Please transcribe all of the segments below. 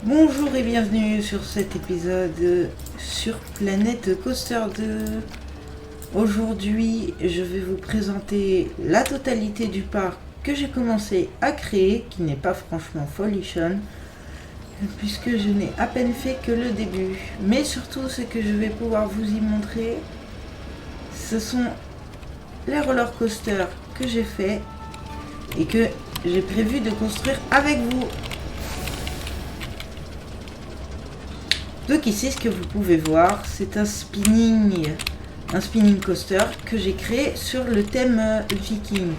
Bonjour et bienvenue sur cet épisode sur Planète Coaster 2. Aujourd'hui, je vais vous présenter la totalité du parc que j'ai commencé à créer, qui n'est pas franchement folichonne, puisque je n'ai à peine fait que le début. Mais surtout, ce que je vais pouvoir vous y montrer, ce sont les roller coasters que j'ai fait et que j'ai prévu de construire avec vous. Donc ici, ce que vous pouvez voir, c'est un spinning coaster que j'ai créé sur le thème viking.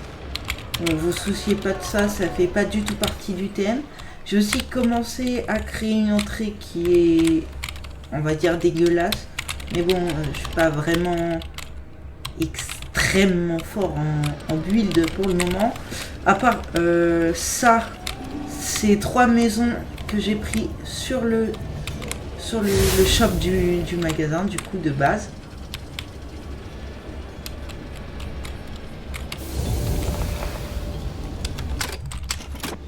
Bon, vous souciez pas de ça, ça fait pas du tout partie du thème. J'ai aussi commencé à créer une entrée qui est, on va dire, dégueulasse. Mais bon, je suis pas vraiment extrêmement fort en build pour le moment. À part ça, c'est 3 maisons que j'ai pris sur le shop du magasin, du coup, de base.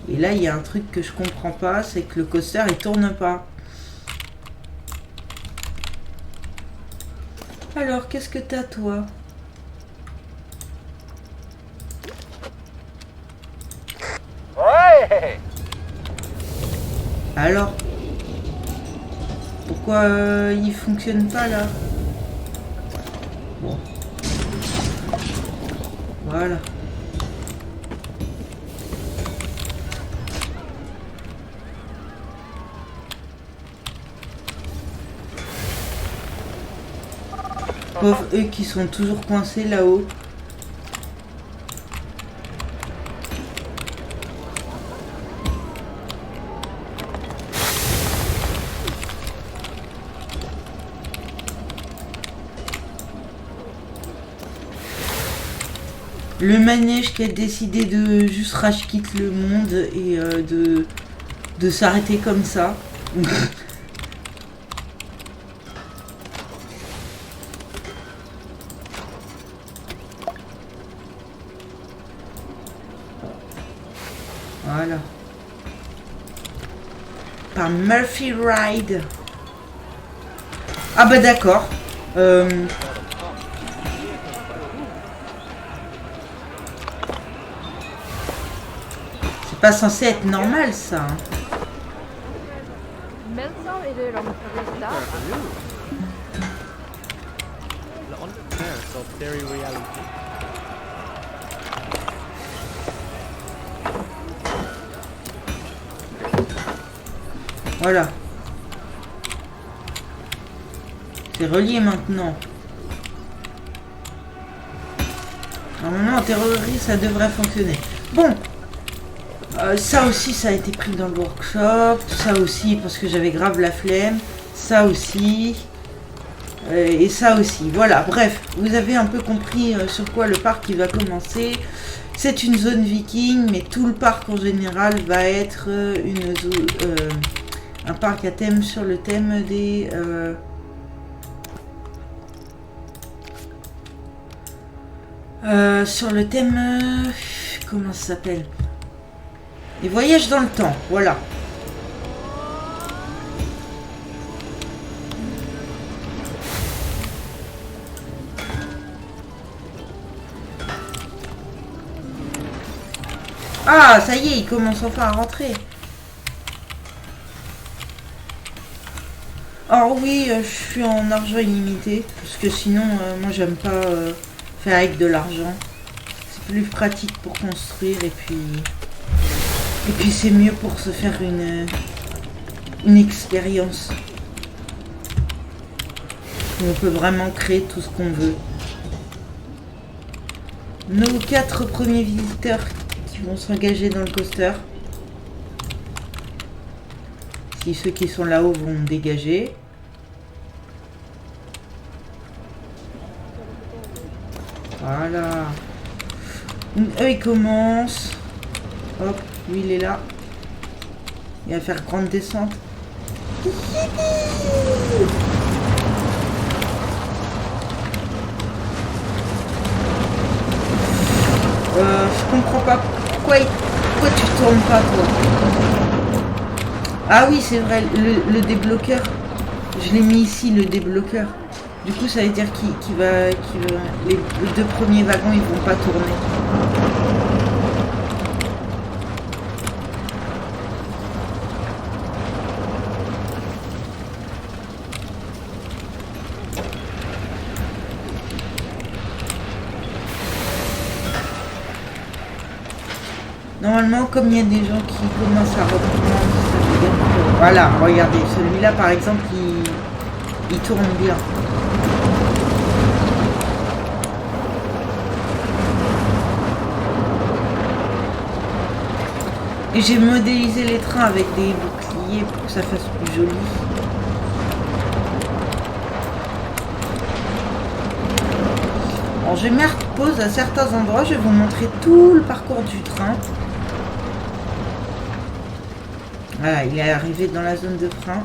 Et là, il y a un truc que je comprends pas, c'est que le coaster, il tourne pas. Alors, qu'est-ce que t'as, toi? Ouais. Alors, pourquoi il fonctionne pas là? Bon. Voilà. Pauvres eux qui sont toujours coincés là-haut. Le manège qui a décidé de juste rage quitte le monde et de s'arrêter comme ça. Voilà. Par Murphy Ride. Ah bah d'accord. C'est pas censé être normal ça. Hein. Voilà. C'est relié maintenant. Normalement en théorie ça devrait fonctionner. Bon. Ça aussi ça a été pris dans le workshop. Ça aussi parce que j'avais grave la flemme. Ça aussi. Et ça aussi. Voilà. Bref. Vous avez un peu compris sur quoi le parc il va commencer. C'est une zone viking. Mais tout le parc en général va être une zone... un parc à thème sur le thème des... sur le thème... comment ça s'appelle? Les voyages dans le temps, voilà. Ah, ça y est, il commence enfin à rentrer. Alors oui, je suis en argent illimité, parce que sinon, moi j'aime pas faire avec de l'argent. C'est plus pratique pour construire et puis c'est mieux pour se faire une expérience. On peut vraiment créer tout ce qu'on veut. Nos 4 premiers visiteurs qui vont s'engager dans le coaster. Si ceux qui sont là-haut vont dégager. Voilà. Donc, eux ils commencent. Hop, lui il est là. Il va faire grande descente. Je comprends pas pourquoi tu tournes pas toi. Ah oui, c'est vrai, le débloqueur. Je l'ai mis ici, le débloqueur. Du coup, ça veut dire les deux premiers wagons, ils vont pas tourner. Normalement, comme il y a des gens qui commencent à reprendre, ça veut dire que... Voilà, regardez, celui-là, par exemple, il tourne bien. Et j'ai modélisé les trains avec des boucliers pour que ça fasse plus joli. Alors je vais mettre pause à certains endroits, je vais vous montrer tout le parcours du train. Voilà, il est arrivé dans la zone de frein.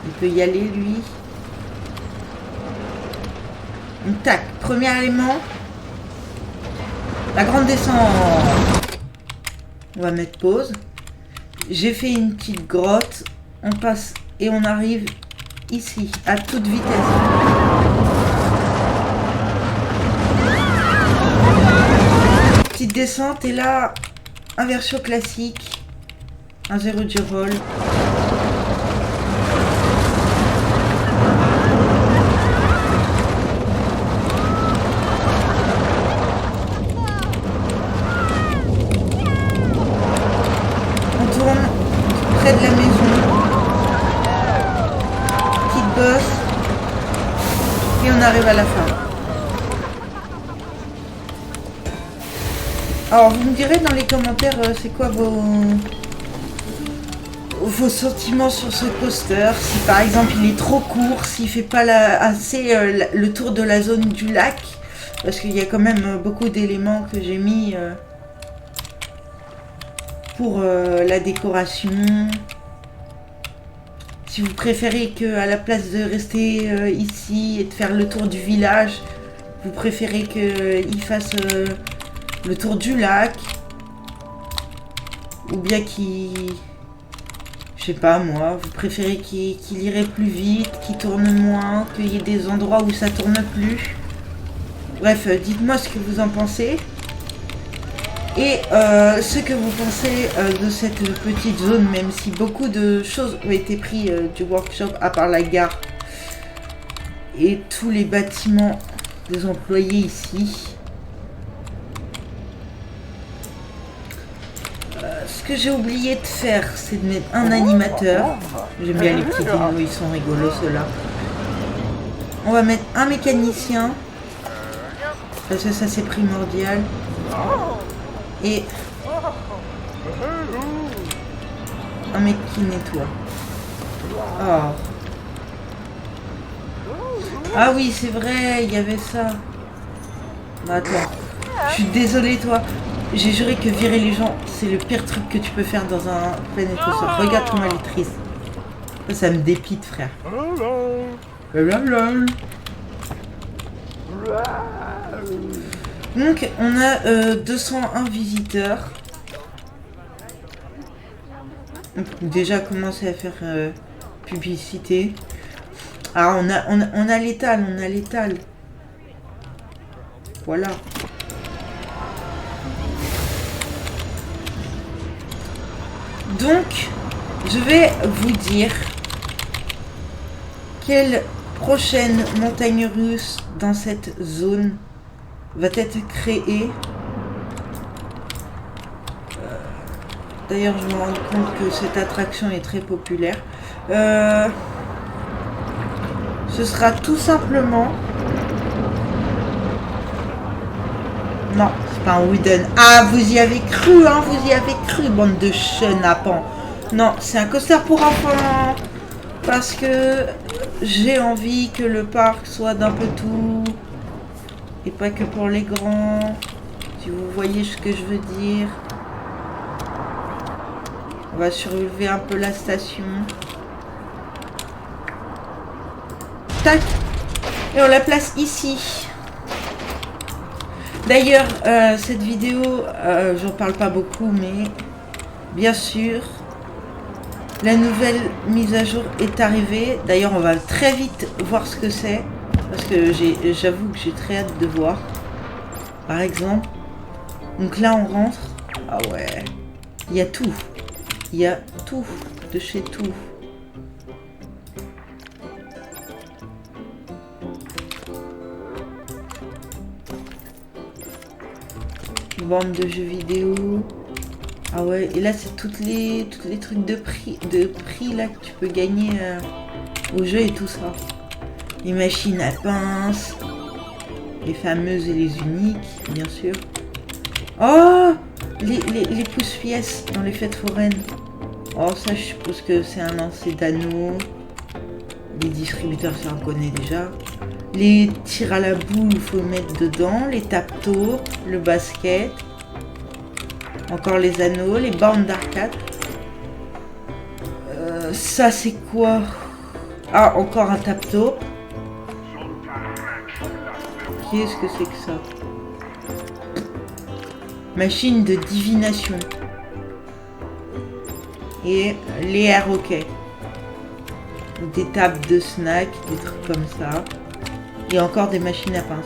Il peut y aller lui. Donc tac, premier élément. La grande descente. On va mettre pause. J'ai fait une petite grotte. On passe et on arrive ici, à toute vitesse. Petite descente et là, inversion classique. Un 0 du roll. On tourne près de la maison. Petite bosse. Et on arrive à la fin. Alors vous me direz dans les commentaires c'est quoi vos sentiments sur ce coaster, si par exemple il est trop court, s'il fait pas assez le tour de la zone du lac, parce qu'il y a quand même beaucoup d'éléments que j'ai mis pour la décoration. Si vous préférez que à la place de rester ici et de faire le tour du village, vous préférez qu'il fasse le tour du lac, ou bien qu'il... Je sais pas moi, vous préférez qu'il irait plus vite, qu'il tourne moins, qu'il y ait des endroits où ça tourne plus. Bref, dites-moi ce que vous en pensez. Et ce que vous pensez de cette petite zone, même si beaucoup de choses ont été prises du workshop, à part la gare et tous les bâtiments des employés ici. Ce que j'ai oublié de faire, c'est de mettre un animateur. J'aime bien les petits dinos, ils sont rigolos ceux-là. On va mettre un mécanicien. Parce que ça c'est primordial. Et un mec qui nettoie. Oh. Ah oui, c'est vrai, il y avait ça. Bah, attends. Je suis désolée, toi. J'ai juré que virer les gens, c'est le pire truc que tu peux faire dans un Planet Coaster. Regarde comment elle est triste. Ça me dépite, frère. Donc, on a 201 visiteurs. Donc, déjà commencé à faire publicité. Ah, on a l'étal, on a l'étal. Voilà. Donc, je vais vous dire quelle prochaine montagne russe dans cette zone va être créée. D'ailleurs, je me rends compte que cette attraction est très populaire. Ce sera tout simplement... Non, c'est pas un wooden. Ah, vous y avez cru, hein, vous y avez cru, bande de chenapans. Non, c'est un coaster pour enfants. Parce que j'ai envie que le parc soit d'un peu tout. Et pas que pour les grands. Si vous voyez ce que je veux dire. On va surélever un peu la station. Tac. Et on la place ici. D'ailleurs, cette vidéo, j'en parle pas beaucoup, mais bien sûr, La nouvelle mise à jour est arrivée. D'ailleurs, on va très vite voir ce que c'est. Parce que j'avoue que j'ai très hâte de voir. Par exemple. Donc là, on rentre. Ah ouais. Il y a tout. Il y a tout. De chez tout. Bande de jeux vidéo. Ah ouais, et là c'est toutes les trucs de prix là que tu peux gagner au jeu et tout ça. Les machines à pince, les fameuses et les uniques, bien sûr. Oh, les pousse-pièces dans les fêtes foraines. Oh, ça je suppose que c'est un lancer d'anneaux. Les distributeurs, ça on connaît déjà. Les tirs à la boule, il faut mettre dedans. Les tapetours, le basket. Encore les anneaux, les bornes d'arcade. Ça c'est quoi? Ah, encore un tapetour. Qu'est-ce que c'est que ça? Machine de divination. Et les air hockey. Des tables de snack, des trucs comme ça. Et encore des machines à pince.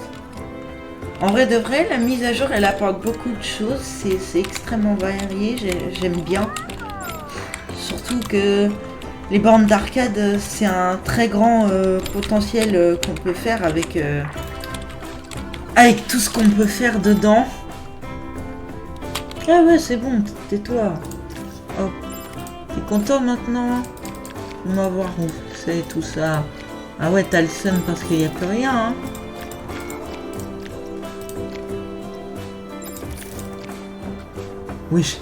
En vrai de vrai, la mise à jour, elle apporte beaucoup de choses. C'est extrêmement varié, j'aime bien. Surtout que les bornes d'arcade, c'est un très grand potentiel qu'on peut faire avec tout ce qu'on peut faire dedans. Ah ouais, c'est bon, tais-toi. Oh, t'es content maintenant? On va voir où c'est tout ça. Ah ouais, t'as le seum parce qu'il n'y a plus rien, hein. Oui.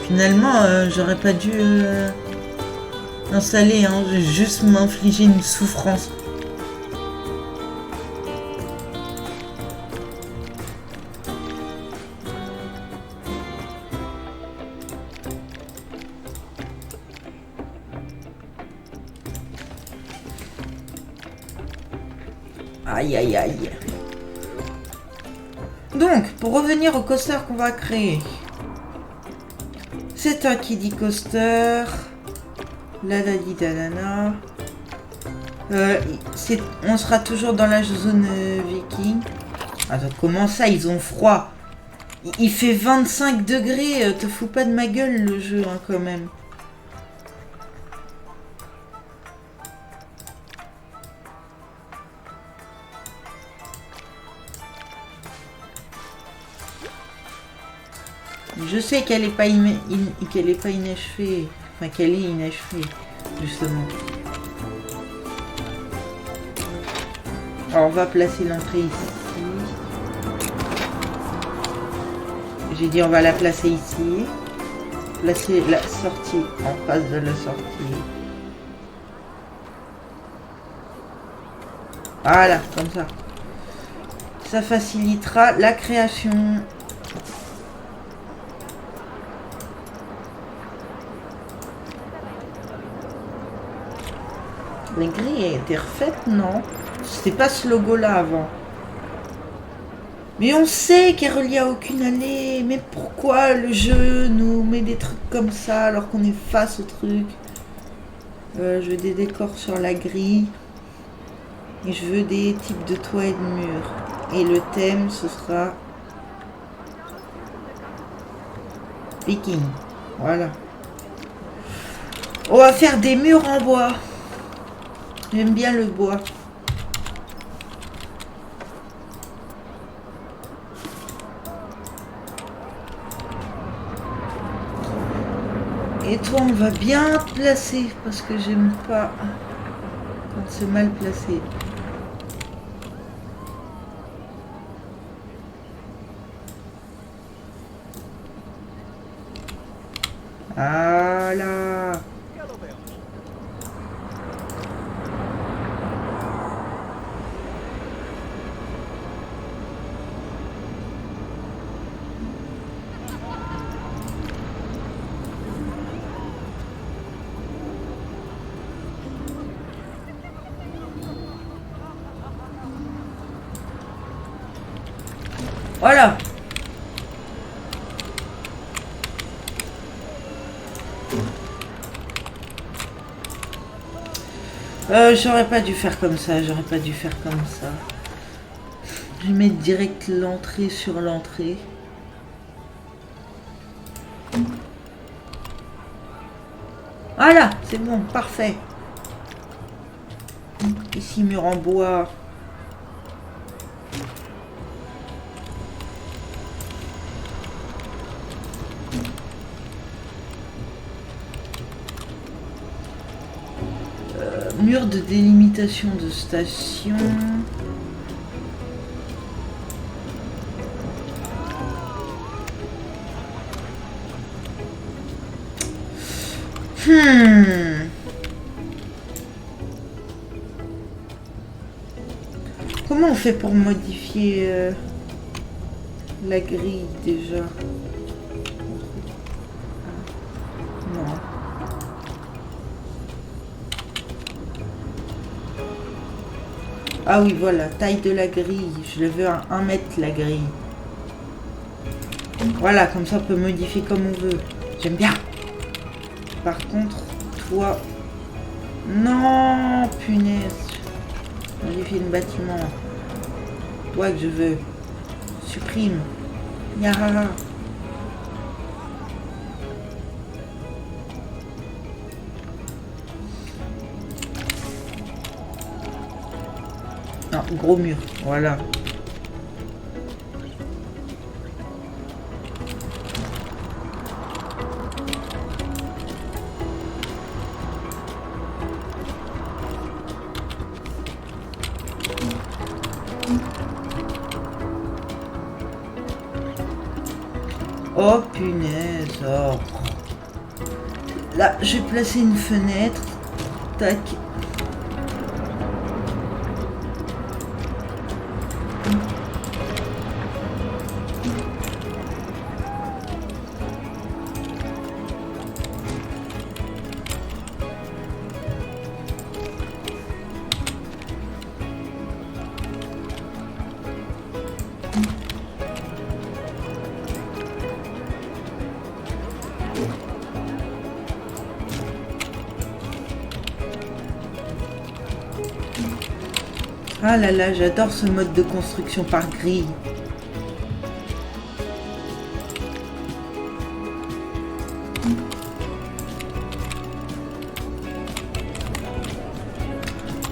Finalement, j'aurais pas dû installer, hein. J'ai juste m'infliger une souffrance. Aïe aïe aïe. Donc, pour revenir au coaster qu'on va créer. C'est un kiddie coaster. La dadi danana. On sera toujours dans la zone viking. Attends, comment ça, ils ont froid? Il fait 25 degrés. Te fous pas de ma gueule le jeu, hein, quand même. Je sais qu'elle est pas inachevée. Enfin, qu'elle est inachevée, justement. Alors, on va placer l'entrée ici. J'ai dit on va la placer ici. Placer la sortie en face de la sortie. Voilà, comme ça. Ça facilitera la création. La grille a été refaite, non? C'était pas ce logo-là avant. Mais on sait qu'elle relie à aucune allée. Mais pourquoi le jeu nous met des trucs comme ça alors qu'on est face au truc? Je veux des décors sur la grille. Et je veux des types de toits et de murs. Et le thème, ce sera... Viking. Voilà. On va faire des murs en bois. J'aime bien le bois. Et toi, on va bien te placer parce que j'aime pas quand c'est mal placé. Voilà. Voilà. J'aurais pas dû faire comme ça, j'aurais pas dû faire comme ça. Je vais mettre direct l'entrée sur l'entrée. Voilà, c'est bon, parfait. Ici, mur en bois. Mur de délimitation de station. Comment on fait pour modifier la grille déjà? Non. Ah oui, voilà, taille de la grille. Je le veux à 1 mètre la grille. Voilà, comme ça on peut modifier comme on veut. J'aime bien. Par contre, toi... Non, punaise. Modifier le bâtiment. Toi que je veux. Supprime. Yarara. Non, gros mur. Voilà. Oh punaise, oh. Là, je vais placer une fenêtre. Tac. Ah là là, j'adore ce mode de construction par grille.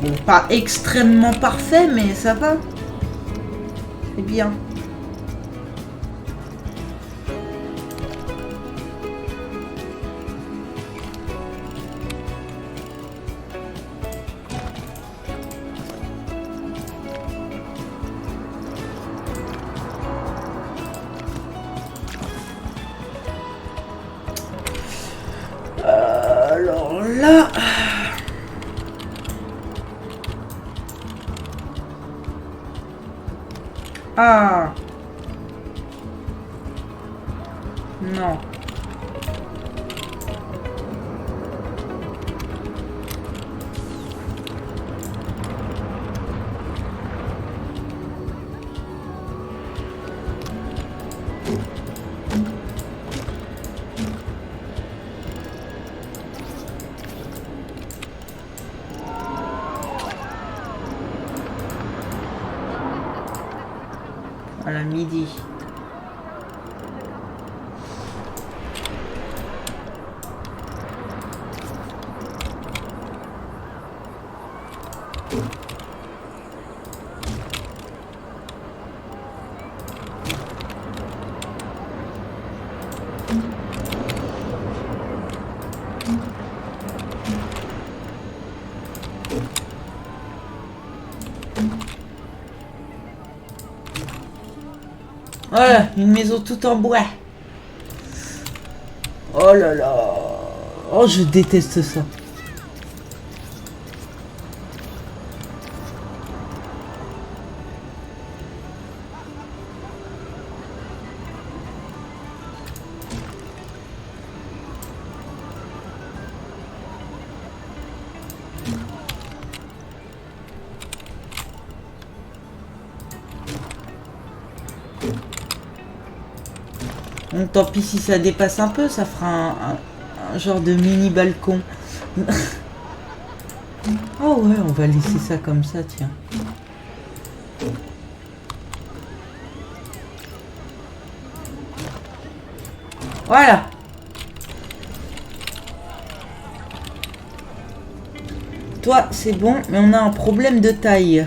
Bon, pas extrêmement parfait, mais ça va. C'est bien. Alors là... Ah. Non. Voilà, midi. Voilà, une maison toute en bois. Oh là là. Oh, je déteste ça. Donc tant pis si ça dépasse un peu, ça fera un genre de mini balcon. Oh ouais, on va laisser ça comme ça, tiens. Voilà. Toi, c'est bon, mais on a un problème de taille.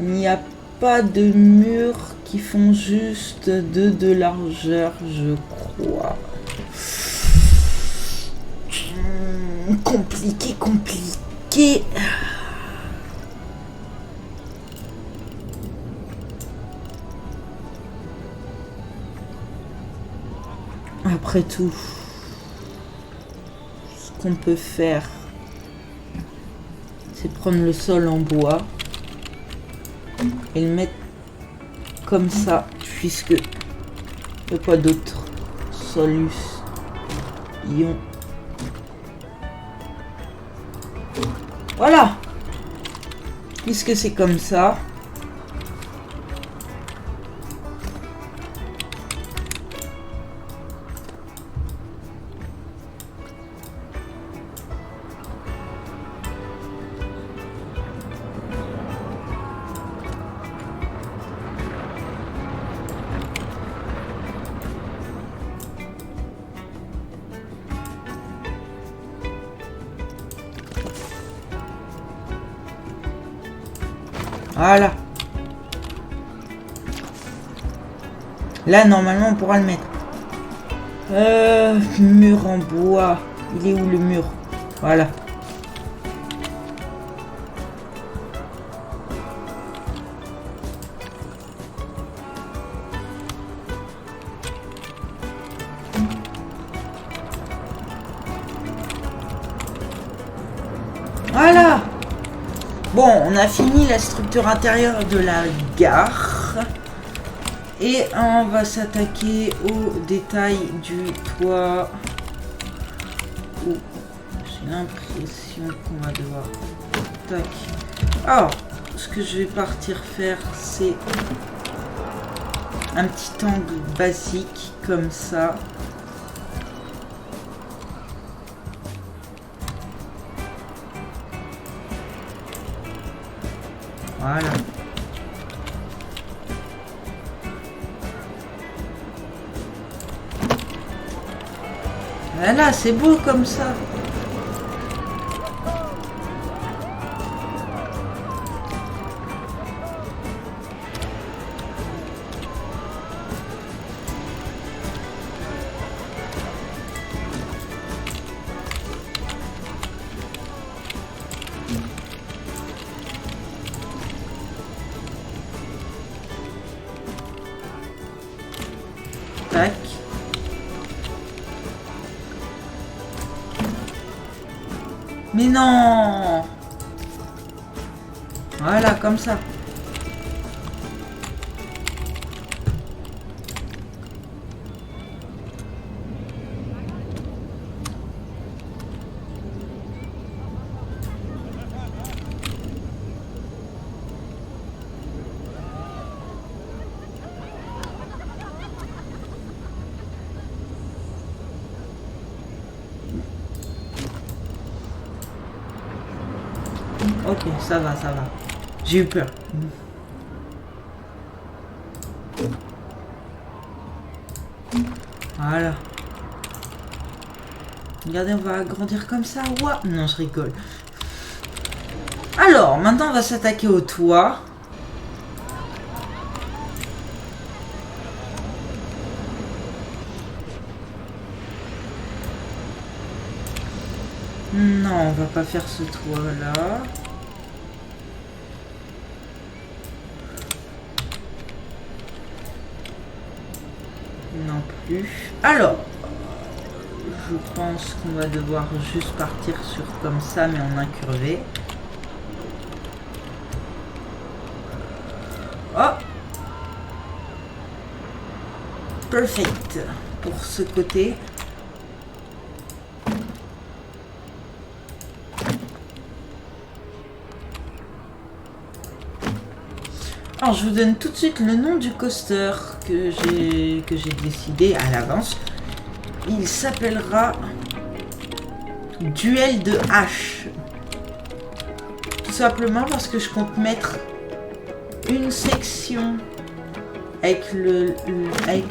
Il n'y a pas de murs qui font juste de largeur, je crois. Compliqué, compliqué. Après tout, ce qu'on peut faire, c'est prendre le sol en bois et le mettre comme ça, puisque il n'y a pas d'autre solution. Voilà. Puisque c'est comme ça. Voilà. Là, normalement, on pourra le mettre. Mur en bois. Il est où le mur? Voilà. Voilà. Bon, on a fini la structure intérieure de la gare. Et on va s'attaquer aux détails du toit. Oh, j'ai l'impression qu'on va devoir... Tac. Alors, ce que je vais partir faire, c'est un petit angle basique, comme ça. Voilà. Voilà, c'est beau comme ça. Tac. Mais non! Voilà, comme ça. Ok, ça va, ça va. J'ai eu peur. Voilà. Regardez, on va agrandir comme ça. Ouah. Non, je rigole. Alors, maintenant, on va s'attaquer au toit. Non, on va pas faire ce toit-là. Non plus. Alors, je pense qu'on va devoir juste partir sur comme ça, mais en incurvé. Oh! Perfect pour ce côté. Alors, je vous donne tout de suite le nom du coaster que j'ai décidé à l'avance. Il s'appellera Duel de hache. Tout simplement parce que je compte mettre une section avec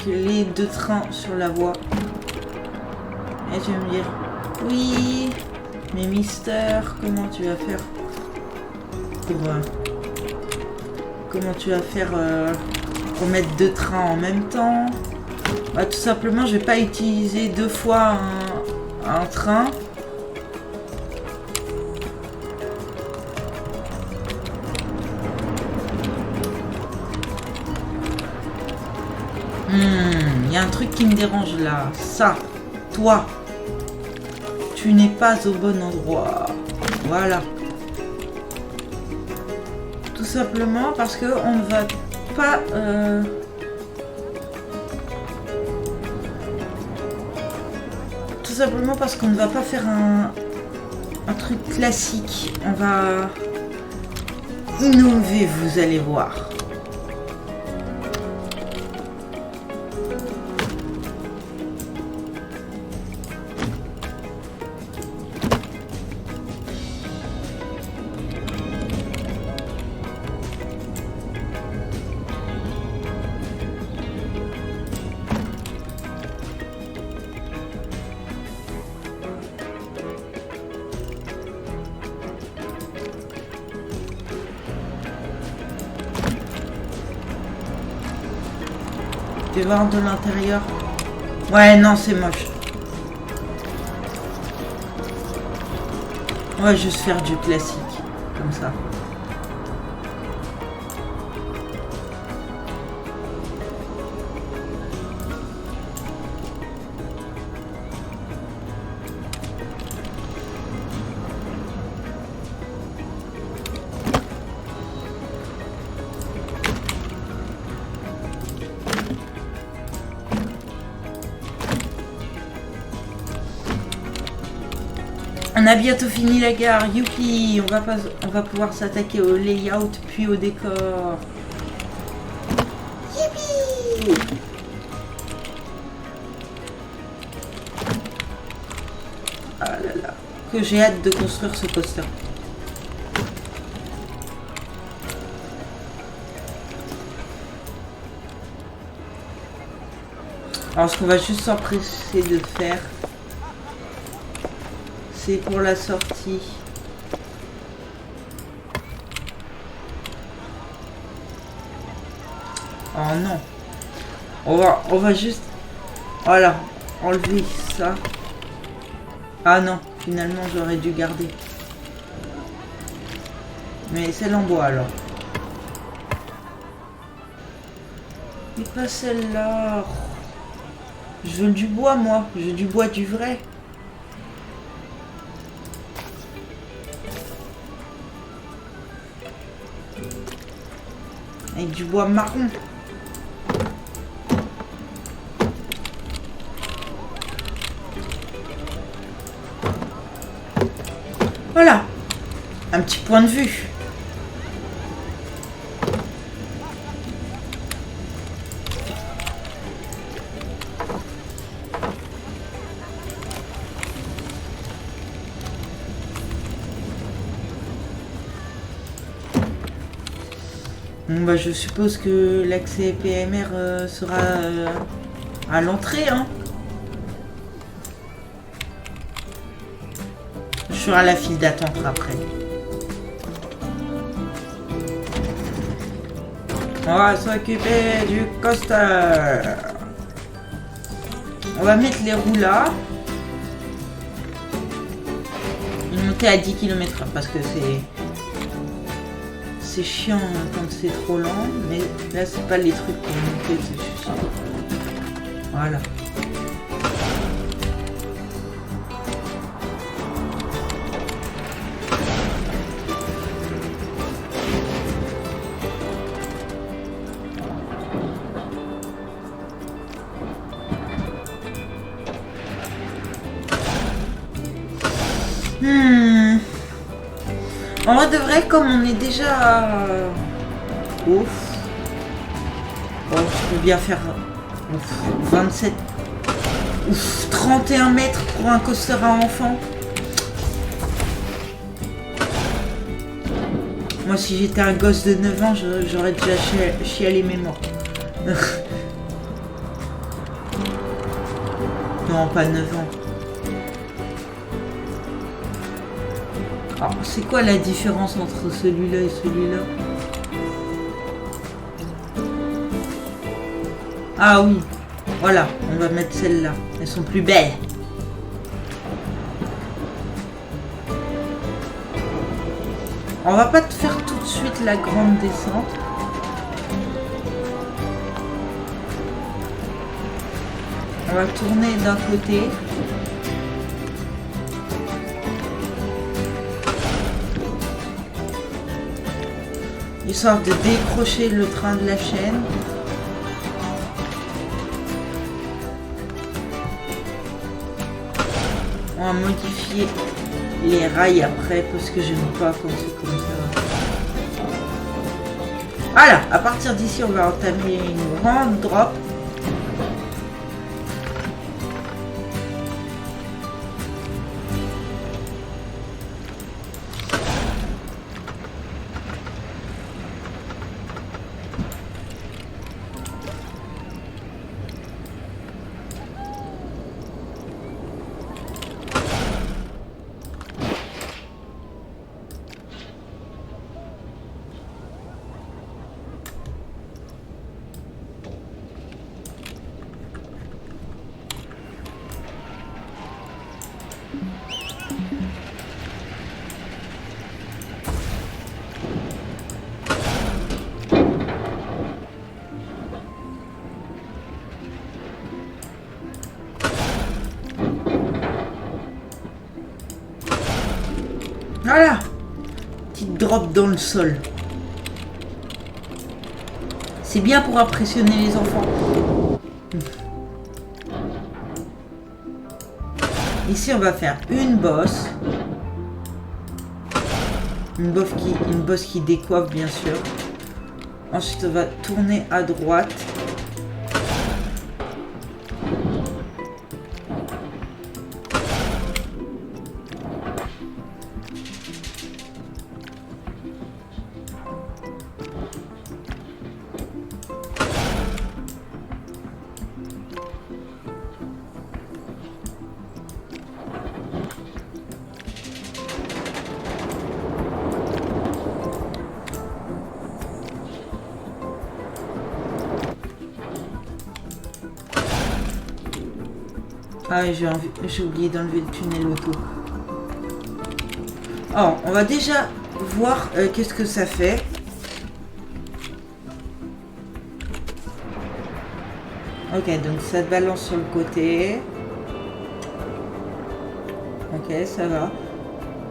les deux trains sur la voie. Et tu vas me dire, oui, mais Mister, comment tu vas faire pour mettre deux trains en même temps? Bah, tout simplement, je vais pas utiliser deux fois un train. Il y a un truc qui me dérange là. Ça, toi, tu n'es pas au bon endroit. Voilà. Tout simplement parce que on ne va pas... Tout simplement parce qu'on ne va pas faire un truc classique. On va innover, vous allez voir. Tu veux voir de l'intérieur? Ouais, non, c'est moche. On va juste faire du classique, comme ça. On a bientôt fini la gare, youpi, on va pouvoir s'attaquer au layout puis au décor. Youpi! Ah là là, que j'ai hâte de construire ce coaster. Alors ce qu'on va juste s'empresser de faire, c'est pour la sortie. Oh non. On va juste... Voilà. Enlever ça. Ah non. Finalement, j'aurais dû garder. Mais celle en bois alors. Mais pas celle-là. Je veux du bois, moi. Je veux du bois du vrai. Avec du bois marron. Voilà. Un petit point de vue. Bon bah je suppose que l'accès PMR sera à l'entrée, hein. Je serai à la file d'attente après. On va s'occuper du coaster. On va mettre les roues là. Une montée à 10 km/h parce que c'est chiant quand c'est trop lent, mais là c'est pas les trucs pour monter, c'est juste... Voilà. En vrai de vrai, comme on est déjà... Ouf. veux bien faire 27... Ouf, 31 mètres pour un coaster à enfants. Moi, si j'étais un gosse de 9 ans, j'aurais déjà chialé mes morts. Non, pas 9 ans. Alors, c'est quoi la différence entre celui-là et celui-là? Ah oui, voilà, on va mettre celles-là. Elles sont plus belles. On va pas te faire tout de suite la grande descente. On va tourner d'un côté. Histoire de décrocher le train de la chaîne. On va modifier les rails après parce que j'aime pas quand c'est comme ça. Voilà, à partir d'ici, on va entamer une grande drop. Voilà, petite drop dans le sol. C'est bien pour impressionner les enfants. Ici, on va faire une bosse. Une bosse qui décoiffe, bien sûr. Ensuite, on va tourner à droite. Ah, j'ai oublié d'enlever le tunnel auto. Alors, on va déjà voir qu'est-ce que ça fait. Ok, donc ça te balance sur le côté. Ok, ça va.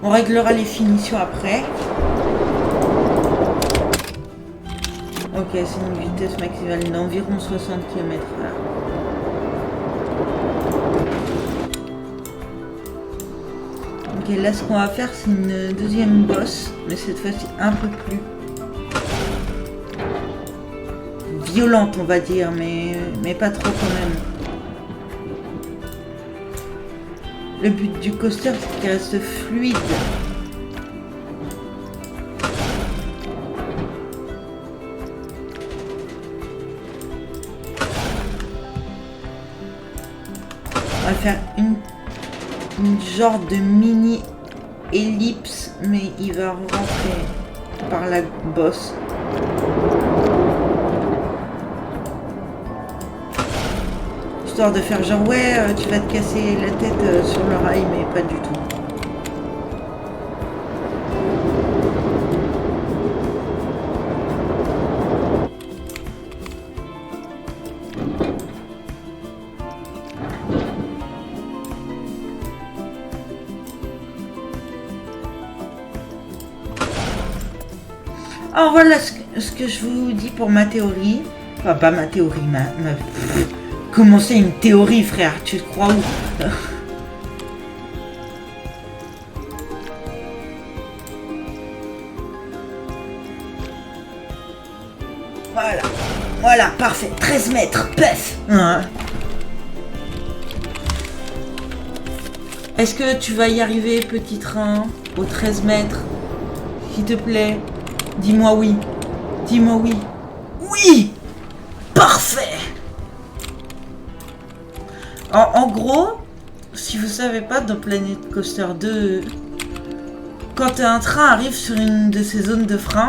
On réglera les finitions après. Ok, c'est une vitesse maximale d'environ 60 km/h. Ok, là ce qu'on va faire c'est une deuxième bosse, mais cette fois-ci un peu plus violente on va dire, mais pas trop quand même. Le but du coaster c'est qu'il reste fluide. On va faire une genre de mini ellipse, mais il va rentrer par la bosse. Histoire de faire genre ouais tu vas te casser la tête sur le rail, mais pas du tout. Alors voilà ce que je vous dis pour ma théorie. Enfin, pas ma théorie, comment c'est une théorie, frère? Tu te crois où? Voilà. Voilà, parfait. 13 mètres. Pef. Ouais. Est-ce que tu vas y arriver, petit train, aux 13 mètres? S'il te plaît, dis-moi oui. Dis-moi oui. Oui! Parfait! En gros, si vous savez pas, dans Planet Coaster 2, quand un train arrive sur une de ces zones de frein,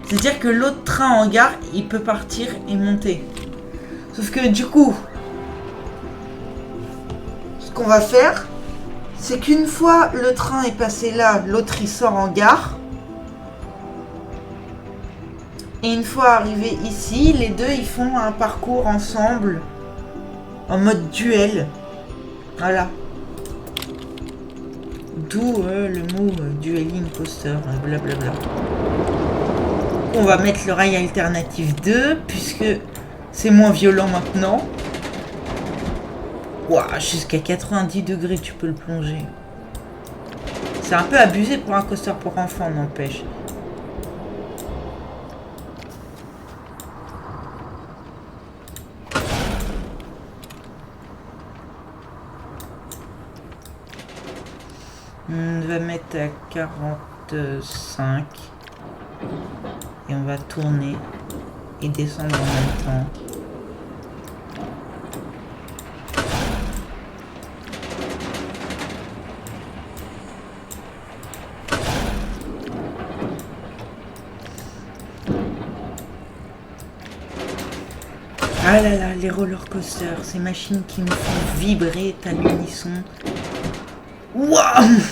c'est-à-dire que l'autre train en gare, il peut partir et monter. Sauf que du coup, ce qu'on va faire, c'est qu'une fois le train est passé là, l'autre il sort en gare. Et une fois arrivé ici, les deux ils font un parcours ensemble en mode duel. Voilà. D'où le mot dueling coaster, blablabla. On va mettre le rail alternatif 2 puisque c'est moins violent maintenant. Ouah, jusqu'à 90 degrés tu peux le plonger. C'est un peu abusé pour un coaster pour enfants, n'empêche. On va mettre à 45 et on va tourner et descendre en même temps. Ah là là, les roller coasters, ces machines qui me font vibrer à l'unisson. Waouh!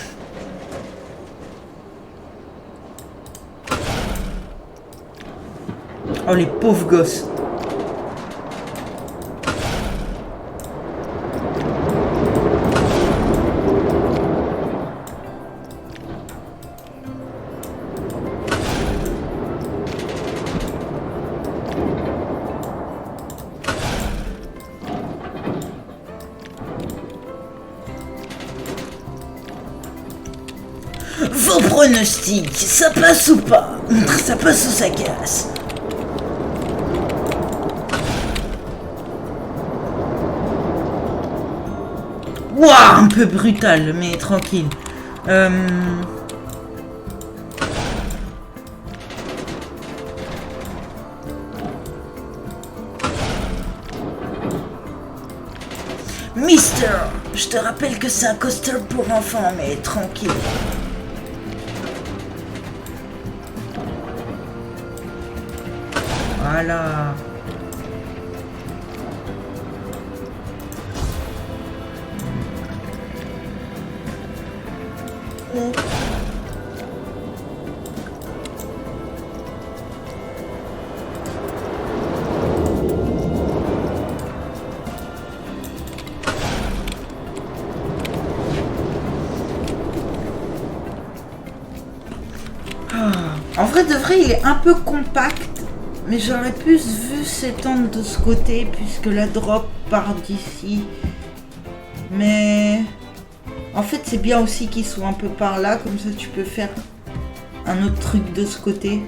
Oh les pauvres gosses. Vos pronostics, ça passe ou pas? Ça passe ou ça casse? Ouah, un peu brutal, mais tranquille. Mister, je te rappelle que c'est un coaster pour enfants, mais tranquille. Voilà. En vrai de vrai, il est un peu compact, mais j'aurais plus vu s'étendre de ce côté puisque la drop part d'ici. Mais en fait, c'est bien aussi qu'il soit un peu par là, comme ça tu peux faire un autre truc de ce côté.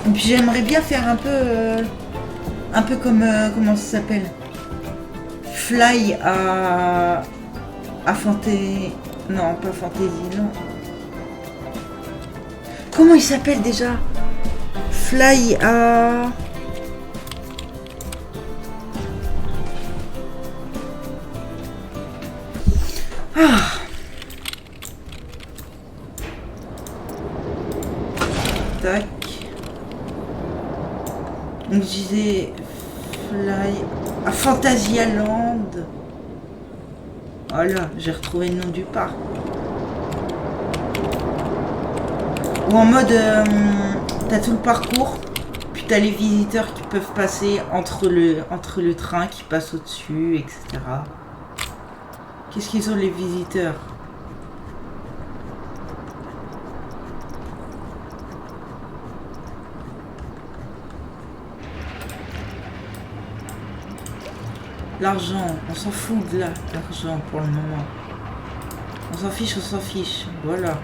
Et puis j'aimerais bien faire un peu comme comment ça s'appelle, Fly à Fantasy. Non, pas Fantasy, non. Comment il s'appelle déjà? Fly à... Ah. Tac. Donc je disais Fly à Fantasyland. Voilà, j'ai retrouvé le nom du parc. Ou en mode, t'as tout le parcours, puis t'as les visiteurs qui peuvent passer entre le train qui passe au-dessus, etc. Qu'est-ce qu'ils ont les visiteurs? L'argent, on s'en fout de là, l'argent pour le moment. On s'en fiche, voilà.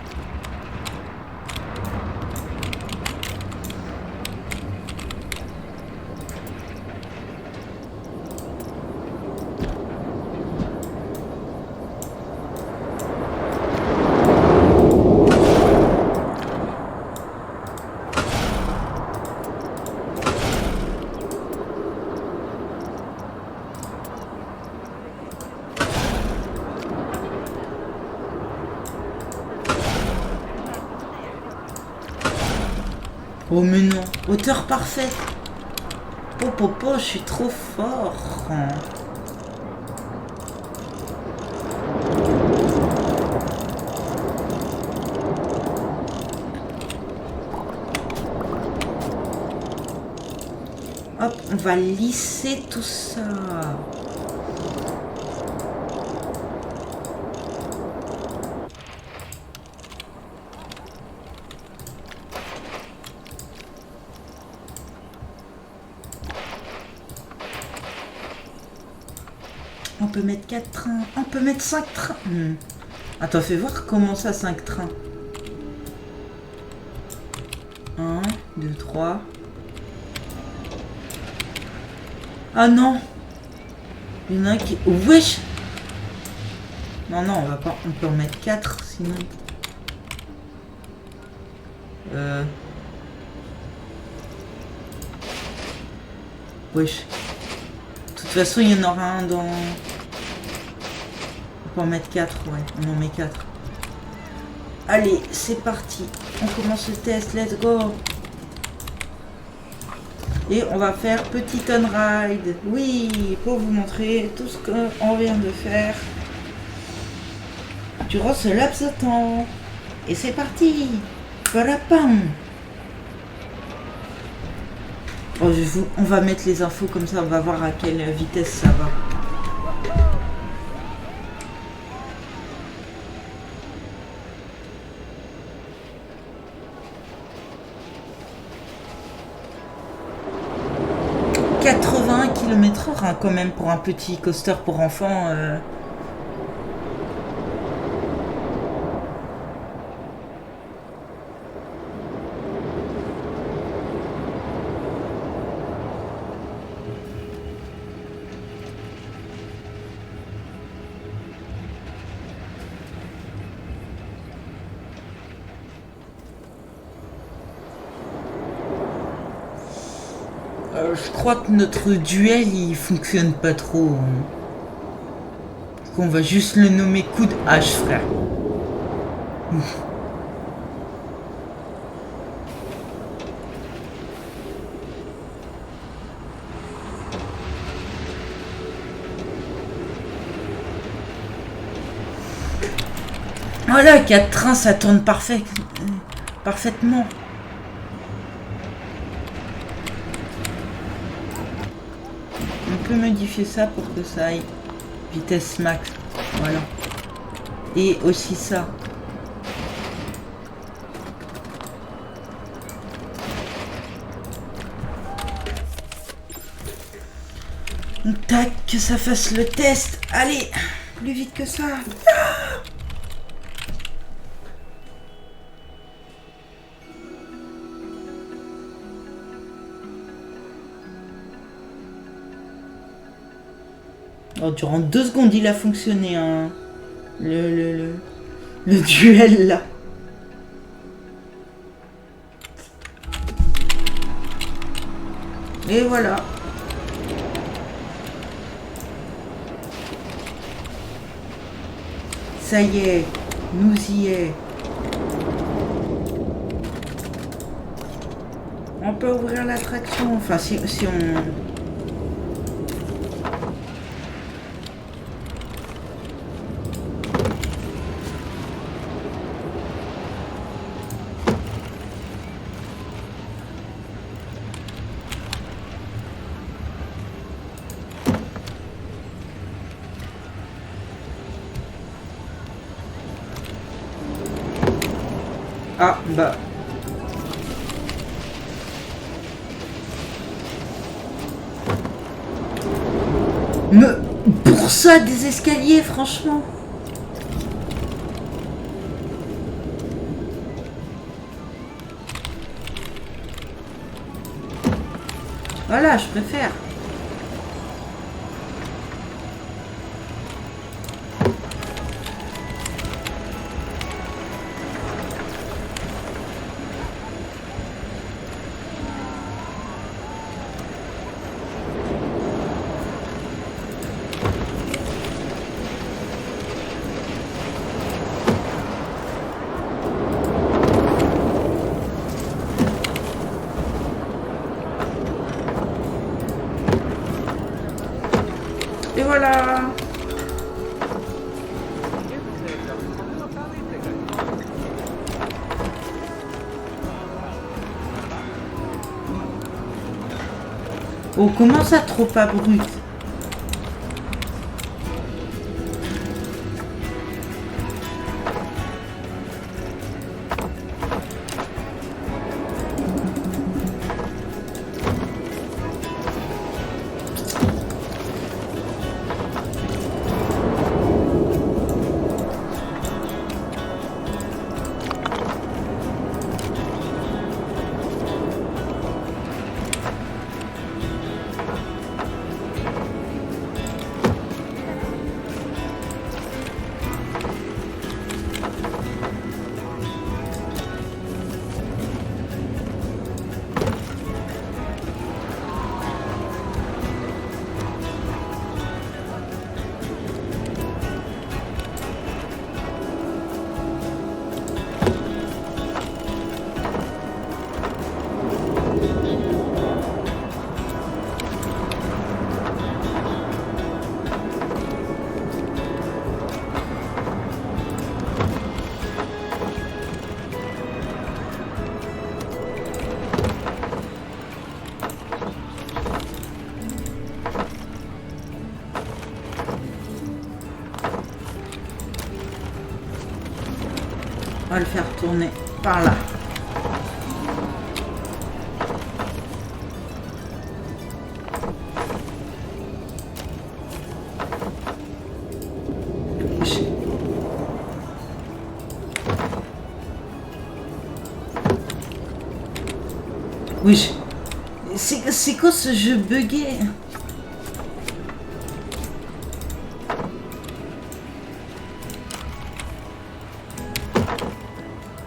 Oh mais non, hauteur parfaite. Oh popo, je suis trop fort. Hop, on va lisser tout ça. On peut mettre 4 trains. On peut mettre 5 trains. Attends, fais voir comment ça, 5 trains. 1, 2, 3. Ah non. Il y en a un qui... Wesh. Non, non, on va pas... On peut en mettre 4, sinon... Wesh. De toute façon, il y en aura un dans... On peut en mettre 4, ouais. On en met 4. Allez, c'est parti. On commence le test, let's go. Et on va faire petit on ride. Oui, pour vous montrer tout ce qu'on vient de faire durant ce laps de temps. Et c'est parti. Voilà, pam. Oh, on va mettre les infos comme ça, on va voir à quelle vitesse ça va. « 80 km/h hein, quand même pour un petit coaster pour enfants. Je crois que notre duel il fonctionne pas trop. Qu'on va juste le nommer coup de hache, frère. Voilà, 4 trains ça tourne parfaitement. On peut modifier ça pour que ça aille vitesse max. Voilà. Et aussi ça. Tac, que ça fasse le test. Allez, plus vite que ça. Oh, durant 2 secondes, il a fonctionné, hein. Le duel, là. Et voilà. Ça y est, nous y est. On peut ouvrir l'attraction. Enfin, si on... Ah, bah... Pour ça, des escaliers, franchement. Voilà, je préfère. Et voilà. Oh, comment ça trop abrupt? On va le faire tourner par là. Oui. C'est quoi ce jeu bugué?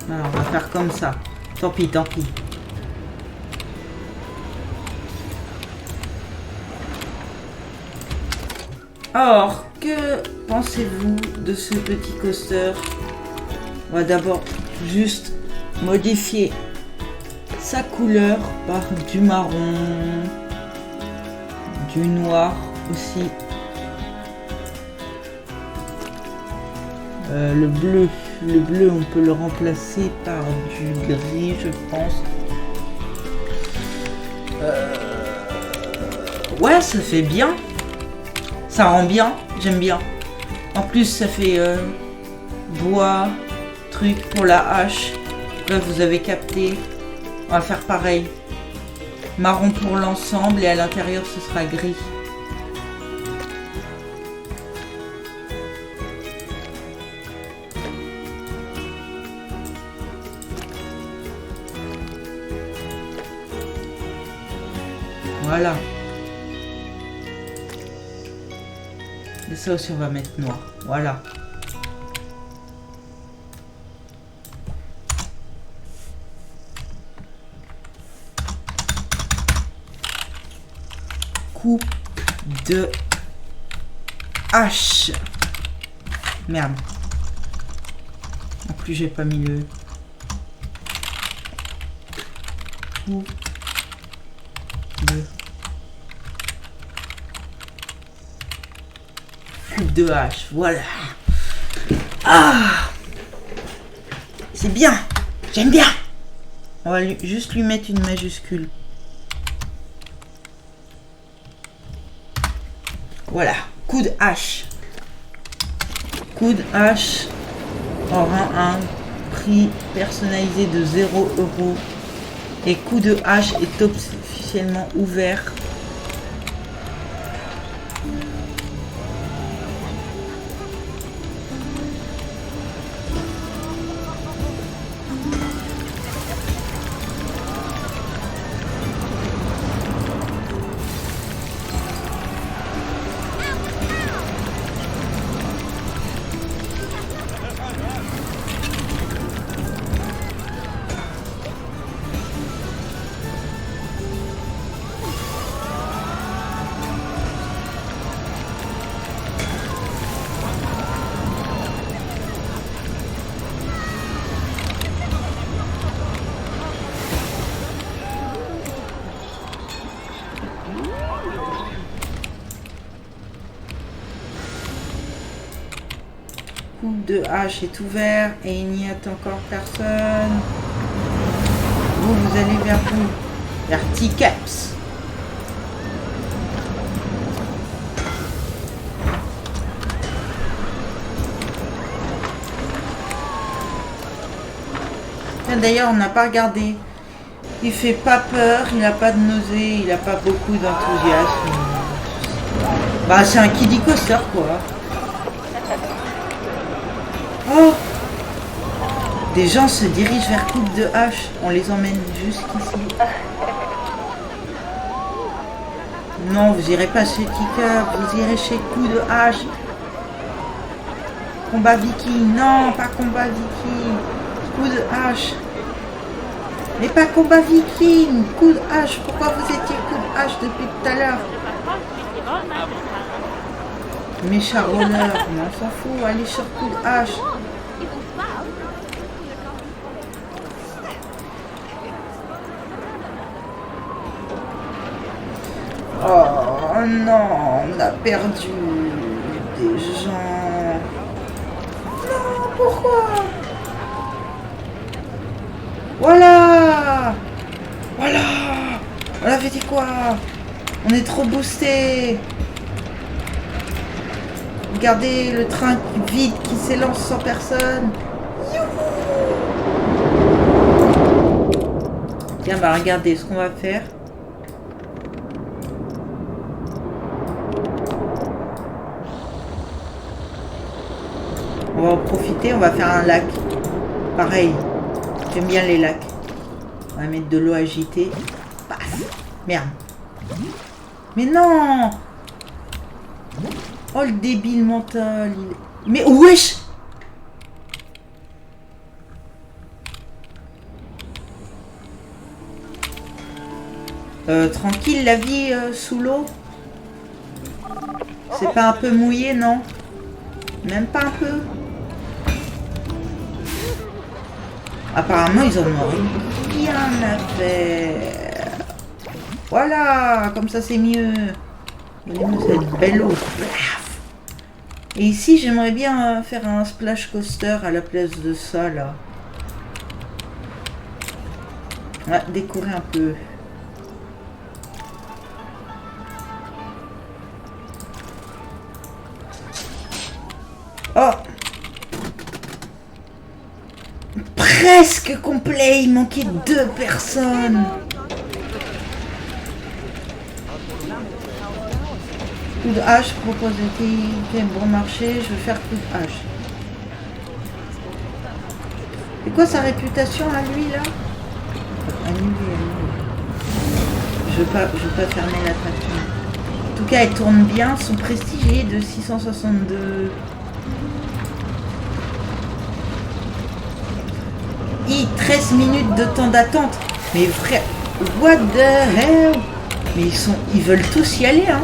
Alors, on va faire comme ça. Tant pis, tant pis. Alors, que pensez-vous de ce petit coaster? On va d'abord juste modifier sa couleur par du marron, du noir aussi. Le bleu, on peut le remplacer par du gris, je pense. Ouais, ça fait bien. Ça rend bien, j'aime bien. En plus, ça fait bois, truc pour la hache. Là, vous avez capté. On va faire pareil. Marron pour l'ensemble et à l'intérieur, ce sera gris. Voilà. Et ça aussi, on va mettre noir. Voilà. Coupe de hache. Merde. En plus, j'ai pas mis le... Coupe de hache, voilà. Ah, c'est bien, j'aime bien. On va juste lui mettre une majuscule. Voilà, coup de hache. Coup de hache aura un prix personnalisé de 0 €. Et coup de hache est officiellement ouvert. coupe de hache est ouvert et il n'y a encore personne. Vous allez vers où? Vers T-Caps. D'ailleurs, on n'a pas regardé. Il fait pas peur, il n'a pas de nausée, il n'a pas beaucoup d'enthousiasme. Bah, c'est un kiddie coaster, quoi. Oh! Des gens se dirigent vers Coupe de Hache. On les emmène jusqu'ici. Non, vous irez pas chez Tika, vous irez chez Coup de Hache. Combat viking. Non, pas combat viking. Coup de hache. Mais pas combat viking. Coup de hache. Pourquoi vous étiez coup de hache depuis tout à l'heure? Méchant roller. On s'en fout. Allez sur coup de hache. Oh non, on a perdu des gens. Non, pourquoi? Voilà. Voilà. On avait dit quoi? On est trop boosté. Regardez le train vide qui s'élance sans personne. Youhou. Tiens, bah regardez ce qu'on va faire. On va en profiter, on va faire un lac. Pareil, j'aime bien les lacs. On va mettre de l'eau agitée. Paf. Merde. Mais non. Oh le débile mental. Mais wesh. Tranquille la vie sous l'eau. C'est pas un peu mouillé, non? Même pas un peu. Apparemment, ils en ont rien à faire. Voilà, comme ça c'est mieux. Donnez-moi cette belle eau. Et ici, j'aimerais bien faire un splash coaster à la place de ça, là. Ouais, décorer un peu. Oh! Presque complet, il manquait 2 personnes. Coup de hache propose de bon marché, je veux faire coup de hache. C'est quoi sa réputation à lui là? Annulé. Je veux pas fermer l'attraction. En tout cas, elle tourne bien, son prestige est de 662. Et 13 minutes de temps d'attente. Mais frère, what the hell? Mais ils veulent tous y aller, hein.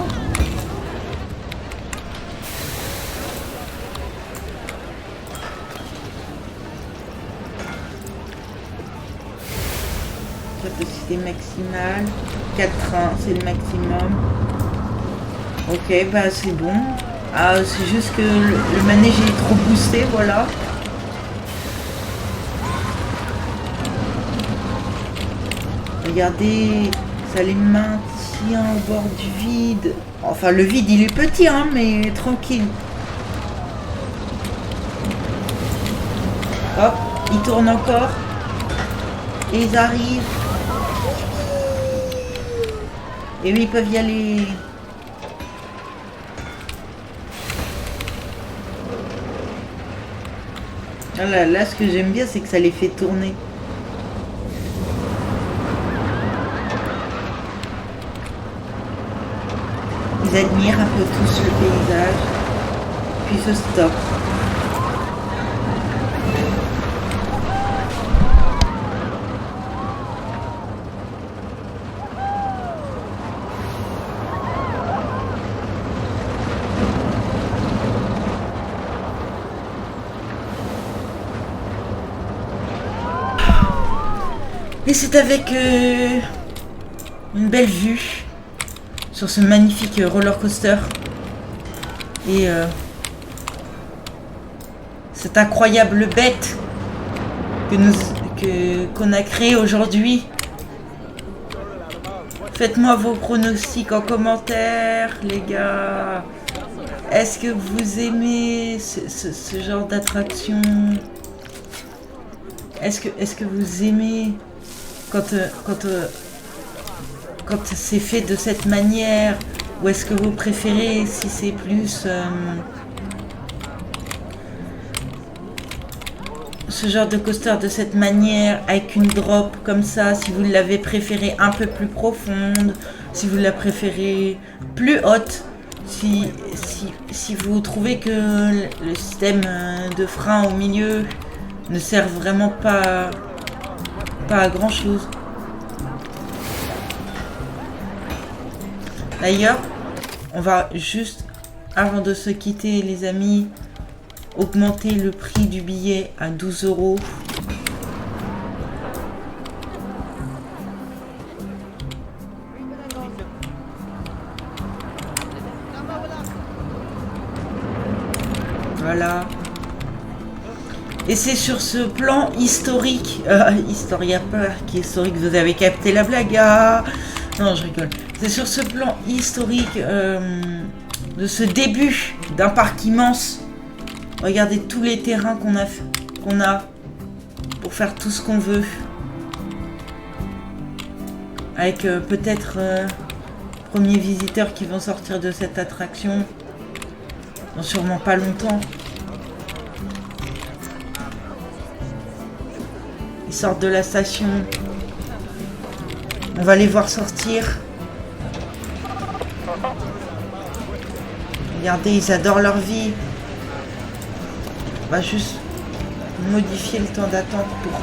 Capacité maximale. 4 trains, c'est le maximum. Ok, bah c'est bon. Ah, c'est juste que le manège est trop boosté, voilà. Regardez, ça les maintient au bord du vide. Enfin, le vide, il est petit, hein, mais tranquille. Hop, ils tournent encore. Et ils arrivent. Et oui, ils peuvent y aller. Ah là, ce que j'aime bien, c'est que ça les fait tourner. Ils admirent un peu tous le paysage, puis se stoppent. Et c'est avec une belle vue sur ce magnifique roller coaster. Et cette incroyable bête qu'on a créée aujourd'hui. Faites-moi vos pronostics en commentaire, les gars. Est-ce que vous aimez ce genre d'attraction? Est-ce que vous aimez quand c'est fait de cette manière? Ou est-ce que vous préférez si c'est plus ce genre de coaster de cette manière, avec une drop comme ça, si vous l'avez préféré un peu plus profonde, si vous la préférez plus haute, si vous trouvez que le système de frein au milieu ne sert vraiment pas à grand chose. D'ailleurs, on va juste, avant de se quitter les amis, augmenter le prix du billet à 12 €. Voilà. Et c'est sur ce plan historique, Historia Park historique, vous avez capté la blague, ah non, je rigole. C'est sur ce plan historique de ce début d'un parc immense. Regardez tous les terrains qu'on a pour faire tout ce qu'on veut. Avec peut-être premiers visiteurs qui vont sortir de cette attraction. Dans sûrement pas longtemps. Ils sortent de la station. On va les voir sortir. Regardez, ils adorent leur vie. On va juste modifier le temps d'attente pour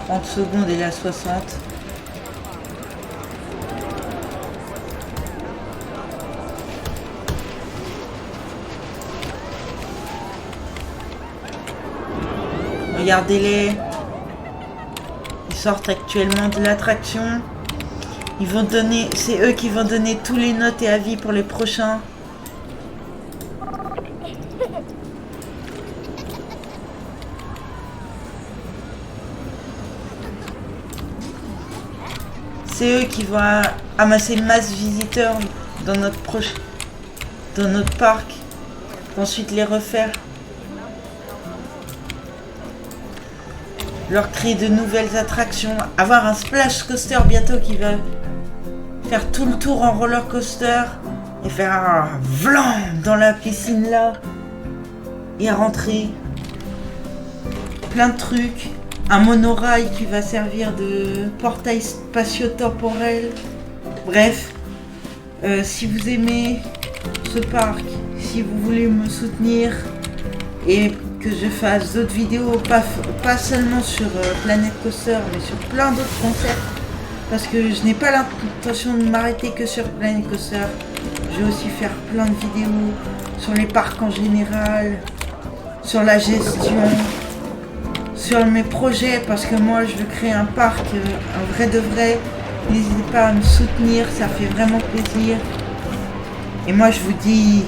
30 secondes et là 60. Regardez-les. Ils sortent actuellement de l'attraction. Ils vont donner, c'est eux qui vont donner tous les notes et avis pour les prochains. C'est eux qui vont amasser le masse visiteurs dans notre parc. Ensuite les refaire. Leur créer de nouvelles attractions. Avoir un splash coaster bientôt qui va faire tout le tour en roller coaster. Et faire un vlan dans la piscine là. Et rentrer. Plein de trucs. Un monorail qui va servir de portail spatio-temporel. Bref, si vous aimez ce parc, si vous voulez me soutenir et que je fasse d'autres vidéos, pas seulement sur Planet Coaster, mais sur plein d'autres concepts, parce que je n'ai pas l'intention de m'arrêter que sur Planet Coaster. Je vais aussi faire plein de vidéos sur les parcs en général, sur la gestion, sur mes projets, parce que moi je veux créer un parc, un vrai de vrai. N'hésitez pas à me soutenir, ça fait vraiment plaisir. Et moi je vous dis